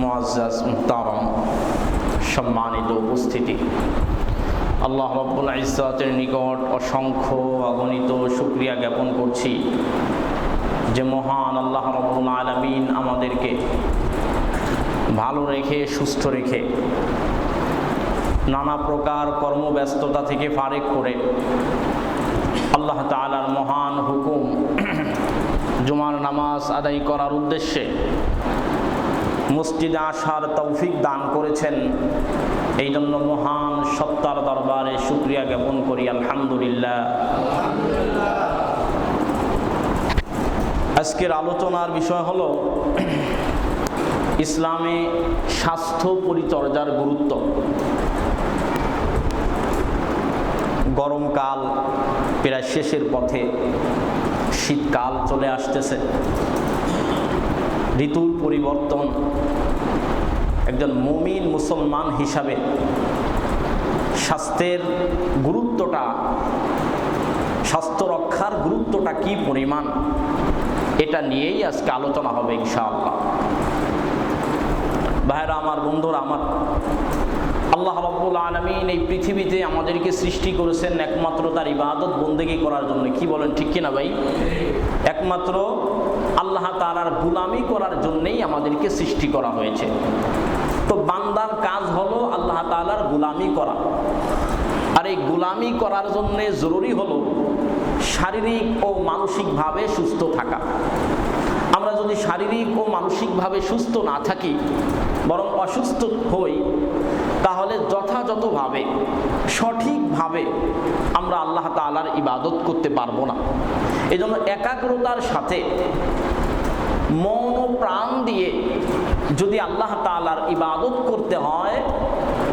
মুআজ্জাজ মুহতারাম সম্মানিত উপস্থিতি, আল্লাহ রাব্বুল ইজ্জতের নিকট অসংখ্য অগণিত শুকরিয়া জ্ঞাপন করছি যে মহান আল্লাহ রাব্বুল আলামিন আমাদেরকে ভালো রেখে সুস্থ রেখে নানা প্রকার কর্মব্যস্ততা থেকে ফারেক করে আল্লাহ তাআলার মহান হুকুম জুমার নামাজ আদায় করার উদ্দেশ্যে মসজিদে আসার তৌফিক দান করেছেন। এই জন্য মহান সত্তার দরবারে শুকরিয়া জ্ঞাপন করি, আলহামদুলিল্লাহ। আজকের আলোচনার বিষয় হলো ইসলামে স্বাস্থ্য পরিচর্যার গুরুত্ব। গরমকাল প্রায় শেষের পথে, শীতকাল চলে আসতেছে, ঋতুর পরিবর্তন। একজন মুমিন মুসলমান হিসাবে স্বাস্থ্যের গুরুত্বটা, স্বাস্থ্য রক্ষার গুরুত্বটা কি পরিমাণ, এটা নিয়েই আজকে আলোচনা হবে ইনশাআল্লাহ। ভাইরা আমার, বন্ধুরা আমার, আল্লাহ রাব্বুল আলামিন এই পৃথিবীতে আমাদেরকে সৃষ্টি করেছেন একমাত্র তার ইবাদত বন্দেগী করার জন্য। কি বলেন, ঠিক কিনা ভাই? একমাত্র আল্লাহ তাআলার গোলামি করার জন্যই আমাদেরকে সৃষ্টি করা হয়েছে। তো বান্দার কাজ হলো আল্লাহ তাআলার গোলামি করা, আর এই গোলামি করার জন্য জরুরি হলো শারীরিক ও মানসিকভাবে সুস্থ থাকা। আমরা যদি শারীরিক ও মানসিকভাবে সুস্থ না থাকি, বরং অসুস্থ হই, তাহলে যথাযথভাবে সঠিকভাবে আমরা আল্লাহ তাআলার ইবাদত করতে পারবো না। এই জন্য একাগ্রতার সাথে মন ও প্রাণ দিয়ে যদি আল্লাহ তাআলার ইবাদত করতে হয়,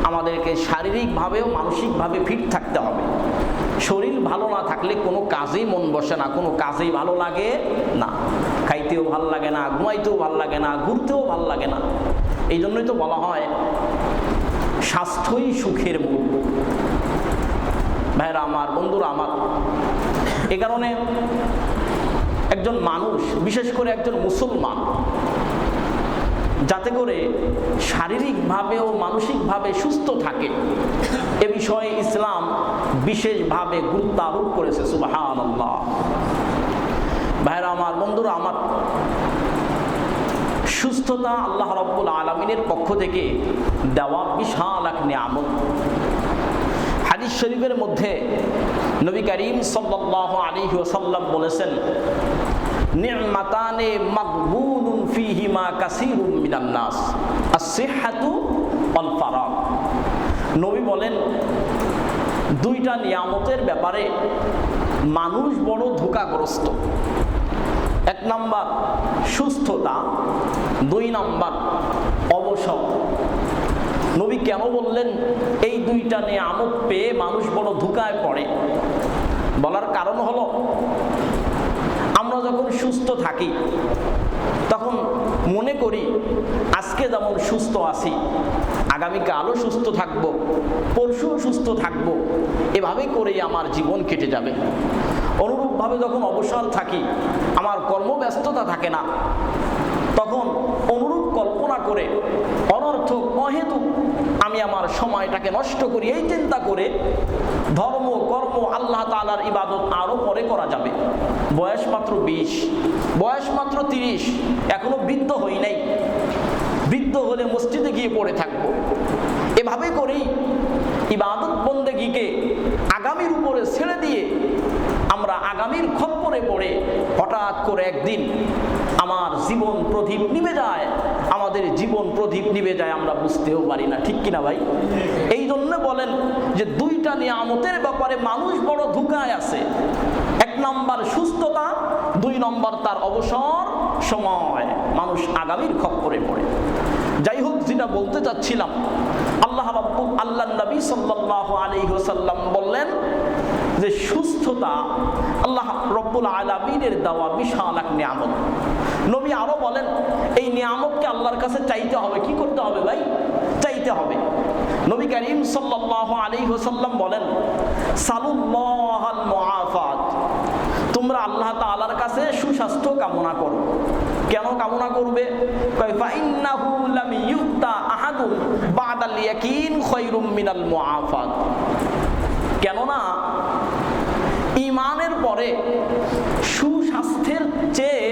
আমাদেরকে শারীরিকভাবেও মানসিকভাবে ফিট থাকতে হবে। শরীর ভালো না থাকলে কোনো কাজেই মন বসে না, কোনো কাজেই ভালো লাগে না। খাইতেও ভাল লাগে না, ঘুমাইতেও ভাল লাগে না, ঘুরতেও ভাল লাগে না। এই জন্যই তো বলা হয় স্বাস্থ্যই সুখের মূল। ভাইরা আমার, বন্ধুরা আমার, এ কারণে একজন মানুষ, বিশেষ করে একজন মুসলমান, যাতে করে শারীরিকভাবে ও মানসিকভাবে সুস্থ থাকে, এ বিষয়ে ইসলাম বিশেষভাবে গুরুত্ব আরোপ করেছে। সুবহানাল্লাহ। ভাইরা আমার, বন্ধুরা আমার, সুস্থতা আল্লাহ রাব্বুল আলামিনের পক্ষ থেকে দেওয়া বিশাল এক নিয়ামত। হাদিস শরীফের মধ্যে নবী করিম সাল্লাল্লাহু আলাইহি ওয়াসাল্লাম বলেছেন, নি'মাতানে মাগবুনুন ফীহিমা কাসীরুম মিনান নাস, আস-সিহহাতু ওয়াল ফারাগ। নবী বলেন, দুইটা নিয়ামতের ব্যাপারে মানুষ বড় ধোঁকাগ্রস্ত। এক নাম্বার সুস্থতা, দুই নাম্বার অবসর। নবী কেন বললেন এই দুইটা নিয়ামত পেয়ে মানুষ বড় ধোঁকায় পড়ে? বলার কারণ হলো, আমরা যখন সুস্থ থাকি তখন মনে করি আজকে যেমন সুস্থ আছি, আগামীকালও সুস্থ থাকব, পরশুও সুস্থ থাকব, এভাবেই করেই আমার জীবন কেটে যাবে। অনুরূপভাবে যখন অবসর থাকি, আমার কর্মব্যস্ততা থাকে না, তখন অনুরূপ কল্পনা করে অনর্থক অহেতুক আমি আমার সময়টাকে নষ্ট করি, এই চিন্তা করে ধর্ম, কর্ম, আল্লাহ তাআলার ইবাদত আরো পরে করা যাবে। বয়স মাত্র 20, বয়স মাত্র 30, এখনো বৃদ্ধ হই নাই, বৃদ্ধ হলে মসজিদে গিয়ে পড়ে থাকবো। এভাবে করেই ইবাদত বন্দেগীকে আগামীর উপরে ছেড়ে দিয়ে আমরা আগামীর খপ্পরে পড়ে হঠাৎ করে একদিন আমার জীবন প্রদীপ নিভে যায়, আমাদের জীবন প্রদীপ নিভে যায়, আমরা বুঝতেও পারি না। ঠিক কিনা ভাই? এই জন্য বলেন যে দুইটা নিয়ামতের ব্যাপারে মানুষ বড় ধোঁকায় আছে। এক নাম্বার সুস্থতা, দুই নম্বর তার অবসর সময়, মানুষ আগামীর খপ্পরে পড়ে। যাই হোক, যেটা বলতে চাচ্ছিলাম, আল্লাহ নবী সাল্লাল্লাহু আলাইহি ওয়াসাল্লাম বললেন যে সুস্থতা আল্লাহ রাব্বুল আলামিনের দেওয়া বিশাল এক নিয়ামত। নবী আরো বলেন, এই নিয়ামতকে আল্লাহর কাছে চাইতে হবে। কি করতে হবে ভাই? চাইতে হবে। নবী করিম সাল্লাল্লাহু আলাইহি ওয়াসাল্লাম বলেন, সালুল্লাহাল মুআফাত, তোমরা আল্লাহ তাআলার কাছে সুস্বাস্থ্য কামনা করো। কেন কামনা করবে? কয় ফাইন্নাহু লাম ইউতা আহাদুন বাদাল ইয়াকিন খায়রুম মিনাল মুআফাত। কেননা ঈমানের পরে সুস্বাস্থ্যের চেয়ে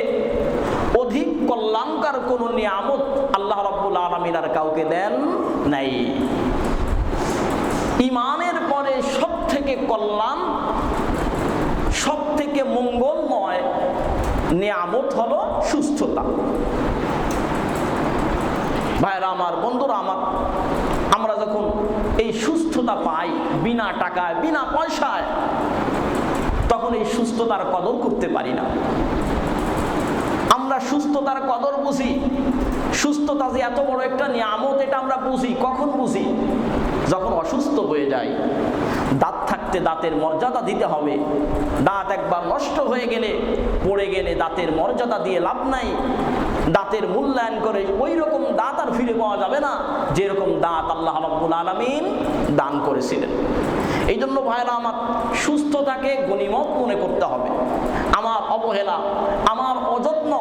অধিক কল্যাণকর কোন নিয়ামত আল্লাহ রাব্বুল আলামিন আর কাউকে দেন নাই। ঈমানের পরে সবথেকে কল্যাণ, সবথেকে মঙ্গলময় নিয়ামত হলো সুস্থতা। ভাইরা আমার, বন্ধুরা আমার, আমরা যখন এই সুস্থতা পাই বিনা টাকায়, বিনা পয়সায়, তখন এই সুস্থতার কদর করতে পারি না। আমরা সুস্থতার কদর বুঝি, সুস্থতা যে এত বড় একটা নিয়ামত এটা আমরা বুঝি। কখন বুঝি? যখন অসুস্থ হয়ে যায়। দাঁত থাকতে দাঁতের মর্যাদা দিতে হবে। দাঁত একবার নষ্ট হয়ে গেলে, পড়ে গেলে দাঁতের মর্যাদা দিয়ে লাভ নাই। দাঁতের মূল্যায়ন করে ওই রকম দাঁত আর ফিরে পাওয়া যাবে না যেরকম দাঁত আল্লাহ রাব্বুল আলামিন দান করেছিলেন। এই জন্য ভাইরা আমার, সুস্থতাকে গনিমত মনে করতে হবে। আমার অবহেলা, আমার অযত্ন,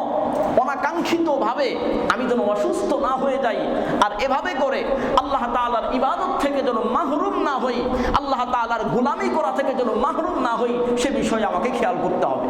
অনাকাঙ্ক্ষিত ভাবে আমি যেন অসুস্থ না হয়ে যাই, আর এভাবে করে আল্লাহ তাআলার ইবাদত থেকে যেন মাহরুম না হই, আল্লাহ তাআলার গোলামি করা থেকে যেন মাহরুম না হই, সে বিষয়ে আমাকে খেয়াল করতে হবে।